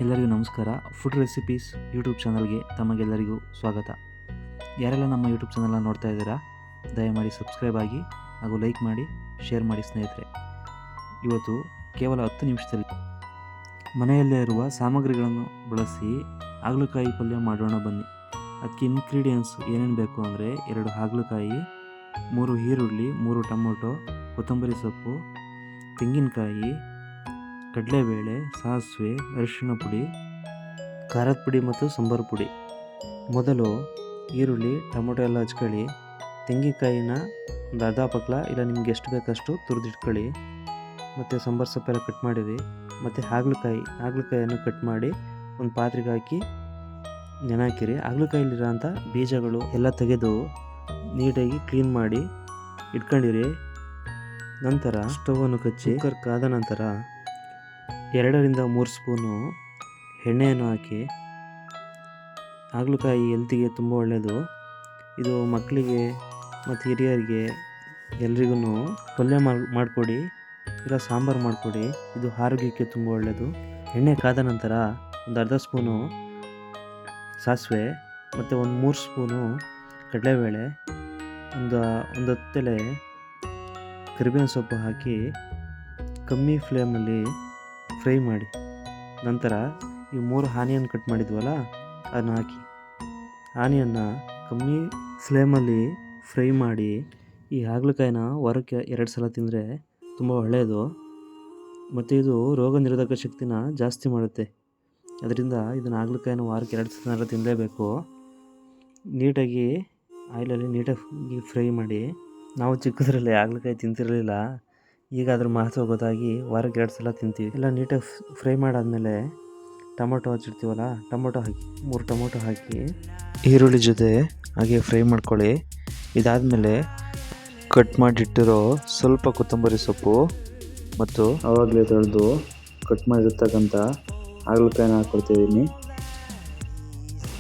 ಎಲ್ಲರಿಗೂ ನಮಸ್ಕಾರ. Food recipes YouTube ಚಾನಲ್ಗೆ ತಮಗೆಲ್ಲರಿಗೂ ಸ್ವಾಗತ. ಯಾರೆಲ್ಲ ನಮ್ಮ ಯೂಟ್ಯೂಬ್ ಚಾನಲ್ನ ನೋಡ್ತಾ ಇದ್ದೀರಾ, ದಯಮಾಡಿ ಸಬ್ಸ್ಕ್ರೈಬ್ ಆಗಿ ಹಾಗೂ ಲೈಕ್ ಮಾಡಿ, ಶೇರ್ ಮಾಡಿ ಸ್ನೇಹಿತರೆ. ಇವತ್ತು ಕೇವಲ 10 ನಿಮಿಷದಲ್ಲಿ ಮನೆಯಲ್ಲೇ ಇರುವ ಸಾಮಗ್ರಿಗಳನ್ನು ಬಳಸಿ ಹಾಗಲಕಾಯಿ ಪಲ್ಯ ಮಾಡೋಣ ಬನ್ನಿ. ಅದಕ್ಕೆ ಇಂಗ್ರೀಡಿಯೆಂಟ್ಸ್ ಏನೇನು ಬೇಕು ಅಂದರೆ 2 ಹಾಗಲಕಾಯಿ, 3 ಈರುಳ್ಳಿ, 3 ಟೊಮೊಟೊ, ಕೊತ್ತಂಬರಿ ಸೊಪ್ಪು, ತೆಂಗಿನಕಾಯಿ, ಕಡಲೆಬೇಳೆ, ಸಾಸಿವೆ, ಅರಿಶಿಣ ಪುಡಿ, ಖಾರದ ಪುಡಿ ಮತ್ತು ಸಾಂಬಾರು ಪುಡಿ. ಮೊದಲು ಈರುಳ್ಳಿ, ಟೊಮೊಟೊ ಎಲ್ಲ ಹಚ್ಕೊಳ್ಳಿ. ತೆಂಗಿನಕಾಯಿನ ಒಂದು ಅರ್ಧ ಪಕ್ಲ ಇಲ್ಲ ನಿಮ್ಗೆ ಎಷ್ಟು ಬೇಕಷ್ಟು ತುರಿದಿಟ್ಕೊಳ್ಳಿ. ಮತ್ತು ಸಾಂಬಾರು ಸೊಪ್ಪೆಲ್ಲ ಕಟ್ ಮಾಡಿರಿ. ಮತ್ತು ಹಾಗಲಕಾಯಿಯನ್ನು ಕಟ್ ಮಾಡಿ ಒಂದು ಪಾತ್ರೆಗೆ ಹಾಕಿ ನೆನೆ ಹಾಕಿರಿ. ಹಾಗಲಕಾಯಿಲಿರೋಂಥ ಬೀಜಗಳು ಎಲ್ಲ ತೆಗೆದು ನೀಟಾಗಿ ಕ್ಲೀನ್ ಮಾಡಿ ಇಟ್ಕೊಂಡಿರಿ. ನಂತರ ಸ್ಟವನ್ನು ಕಚ್ಚಿ ಕುಕ್ಕರ್ ಕಾದ ನಂತರ 2 ರಿಂದ 3 ಸ್ಪೂನು ಎಣ್ಣೆಯನ್ನು ಹಾಕಿ. ಹಾಗಲಕಾಯಿ ಹೆಲ್ತಿಗೆ ತುಂಬ ಒಳ್ಳೆಯದು. ಇದು ಮಕ್ಕಳಿಗೆ ಮತ್ತು ಹಿರಿಯರಿಗೆ ಎಲ್ರಿಗೂ ಪಲ್ಯ ಮಾಡಿಕೊಡಿ, ಇಲ್ಲ ಸಾಂಬಾರು ಮಾಡಿಕೊಡಿ. ಇದು ಆರೋಗ್ಯಕ್ಕೆ ತುಂಬ ಒಳ್ಳೆಯದು. ಎಣ್ಣೆ ಕಾದ ನಂತರ ಒಂದು ಅರ್ಧ ಸ್ಪೂನು ಸಾಸಿವೆ ಮತ್ತು ಒಂದು 3 ಸ್ಪೂನು ಕಡಲೆಬೇಳೆ, ಒಂದು 10 ಎಲೆ ಕರಿಬೇವಿನ ಸೊಪ್ಪು ಹಾಕಿ ಕಮ್ಮಿ ಫ್ಲೇಮಲ್ಲಿ ಫ್ರೈ ಮಾಡಿ. ನಂತರ ಈ 3 ಆನಿಯನ್ ಕಟ್ ಮಾಡಿದ್ವಲ್ಲ ಅದನ್ನ ಹಾಕಿ. ಆನಿಯನ್ನ ಕಮ್ಮಿ ಫ್ಲೇಮಲ್ಲಿ ಫ್ರೈ ಮಾಡಿ. ಈ ಹಾಗಲಕಾಯಿನ ವಾರಕ್ಕೆ 2 ಸಲ ತಿಂದರೆ ತುಂಬ ಒಳ್ಳೆಯದು. ಮತ್ತು ಇದು ರೋಗ ನಿರೋಧಕ ಶಕ್ತಿನ ಜಾಸ್ತಿ ಮಾಡುತ್ತೆ. ಅದರಿಂದ ಇದನ್ನು ಹಾಗಲಕಾಯಿನ ವಾರಕ್ಕೆ 2 ಸಲ ತಿನ್ನಲೇಬೇಕು. ನೀಟಾಗಿ ಆಯಿಲಲ್ಲಿ ನೀಟಾಗಿ ಫ್ರೈ ಮಾಡಿ. ನಾವು ಚಿಕ್ಕದ್ರಲ್ಲಿ ಹಾಗಲಕಾಯಿ ತಿಂತಿರಲಿಲ್ಲ. ಈಗ ಅದ್ರ ಮಹತ್ವ ಗೊತ್ತಾಗಿ ವಾರಕ್ಕೆ 2 ಸಲ ತಿಂತೀವಿ. ಎಲ್ಲ ನೀಟಾಗಿ ಫ್ರೈ ಮಾಡಾದಮೇಲೆ ಟೊಮೊಟೊ ಹಚ್ಚಿರ್ತೀವಲ್ಲ, ಟೊಮೊಟೊ ಹಾಕಿ 3 ಟೊಮೊಟೊ ಹಾಕಿ ಈರುಳ್ಳಿ ಜೊತೆ ಹಾಗೆ ಫ್ರೈ ಮಾಡ್ಕೊಳ್ಳಿ. ಇದಾದಮೇಲೆ ಕಟ್ ಮಾಡಿಟ್ಟಿರೋ ಸ್ವಲ್ಪ ಕೊತ್ತಂಬರಿ ಸೊಪ್ಪು ಮತ್ತು ಆವಾಗಲೇ ತೊಳೆದು ಕಟ್ ಮಾಡಿರ್ತಕ್ಕಂಥ ಹಾಗಲಕಾಯಿನ ಹಾಕ್ಕೊಳ್ತಿದ್ದೀನಿ.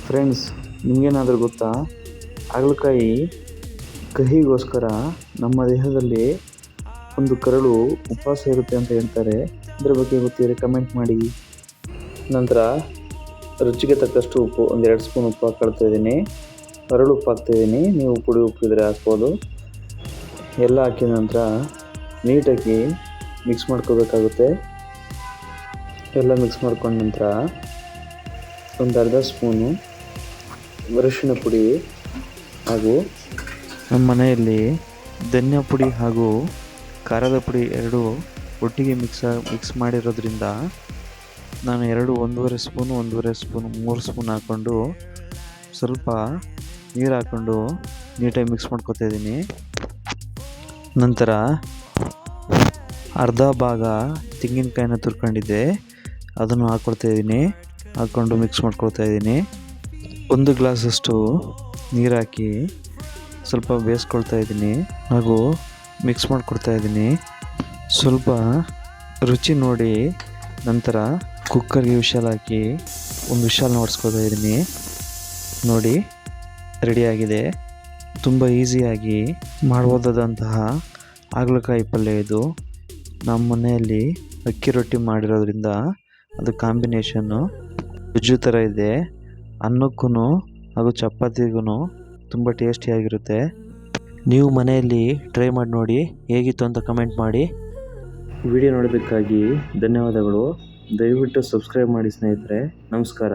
ಫ್ರೆಂಡ್ಸ್, ನಿಮಗೇನಾದರೂ ಗೊತ್ತಾ, ಹಾಗಲಕಾಯಿ ಕಹಿಗೋಸ್ಕರ ನಮ್ಮ ದೇಹದಲ್ಲಿ ಒಂದು ಕರಳು ಉಪವಾಸ ಇರುತ್ತೆ ಅಂತ ಹೇಳ್ತಾರೆ. ಇದ್ರ ಬಗ್ಗೆ ಗೊತ್ತಿದ್ರೆ ಕಮೆಂಟ್ ಮಾಡಿ. ನಂತರ ರುಚಿಗೆ ತಕ್ಕಷ್ಟು ಉಪ್ಪು, 2 ಸ್ಪೂನ್ ಉಪ್ಪು ಹಾಕ್ಕೊಳ್ತಾಯಿದ್ದೀನಿ. ಕರಳು ಉಪ್ಪು ಹಾಕ್ತಾಯಿದ್ದೀನಿ. ನೀವು ಪುಡಿ ಉಪ್ಪಿದ್ರೆ ಹಾಕ್ಬೋದು. ಎಲ್ಲ ಹಾಕಿದ ನಂತರ ನೀಟಾಗಿ ಮಿಕ್ಸ್ ಮಾಡ್ಕೋಬೇಕಾಗುತ್ತೆ. ಎಲ್ಲ ಮಿಕ್ಸ್ ಮಾಡ್ಕೊಂಡ ನಂತರ ಒಂದು ಅರ್ಧ ಸ್ಪೂನು ಅರಿಶಿಣ ಪುಡಿ ಹಾಗೂ ನಮ್ಮ ಮನೆಯಲ್ಲಿ ಧನಿಯಾ ಪುಡಿ ಹಾಗೂ ಖಾರದ ಪುಡಿ 2 ಒಟ್ಟಿಗೆ ಮಿಕ್ಸ್ ಮಾಡಿರೋದ್ರಿಂದ ನಾನು 1.5 ಸ್ಪೂನು 3 ಸ್ಪೂನ್ ಹಾಕ್ಕೊಂಡು ಸ್ವಲ್ಪ ನೀರು ಹಾಕ್ಕೊಂಡು ನೀಟಾಗಿ ಮಿಕ್ಸ್ ಮಾಡ್ಕೊತಾ ಇದ್ದೀನಿ. ನಂತರ ಅರ್ಧ ಭಾಗ ತೆಂಗಿನಕಾಯಿನ ತುರ್ಕೊಂಡಿದ್ದೆ, ಅದನ್ನು ಹಾಕ್ಕೊಳ್ತಾಯಿದ್ದೀನಿ. ಹಾಕ್ಕೊಂಡು ಮಿಕ್ಸ್ ಮಾಡ್ಕೊಳ್ತಾ ಇದ್ದೀನಿ. 1 ಗ್ಲಾಸಷ್ಟು ನೀರು ಹಾಕಿ ಸ್ವಲ್ಪ ಬೇಯಿಸ್ಕೊಳ್ತಾ ಇದ್ದೀನಿ ಹಾಗೂ ಮಿಕ್ಸ್ ಮಾಡಿಕೊಡ್ತಾ ಇದ್ದೀನಿ. ಸ್ವಲ್ಪ ರುಚಿ ನೋಡಿ ನಂತರ ಕುಕ್ಕರ್ಗೆ ವಿಶಾಲ್ ಹಾಕಿ ಒಂದು ವಿಶಾಲ್ ನೋಡಿಸ್ಕೊತಾ ಇದ್ದೀನಿ. ನೋಡಿ, ರೆಡಿಯಾಗಿದೆ. ತುಂಬ ಈಸಿಯಾಗಿ ಮಾಡ್ಬೋದಾದಂತಹ ಹಾಗಲಕಾಯಿ ಪಲ್ಯ ಇದು. ನಮ್ಮ ಮನೆಯಲ್ಲಿ ಅಕ್ಕಿ ರೊಟ್ಟಿ ಮಾಡಿರೋದ್ರಿಂದ ಅದು ಕಾಂಬಿನೇಷನ್ನು ಗುಜ್ಜು ಥರ ಇದೆ. ಅನ್ನಕ್ಕೂ ಹಾಗೂ ಚಪಾತಿಗೂ ತುಂಬ ಟೇಸ್ಟಿಯಾಗಿರುತ್ತೆ. ನೀವು ಮನೆಯಲ್ಲಿ ಟ್ರೈ ಮಾಡಿ ನೋಡಿ, ಹೇಗಿತ್ತು ಅಂತ ಕಮೆಂಟ್ ಮಾಡಿ. ವಿಡಿಯೋ ನೋಡೋದಕ್ಕಾಗಿ ಧನ್ಯವಾದಗಳು. ದಯವಿಟ್ಟು ಸಬ್ಸ್ಕ್ರೈಬ್ ಮಾಡಿ ಸ್ನೇಹಿತರೆ. ನಮಸ್ಕಾರ.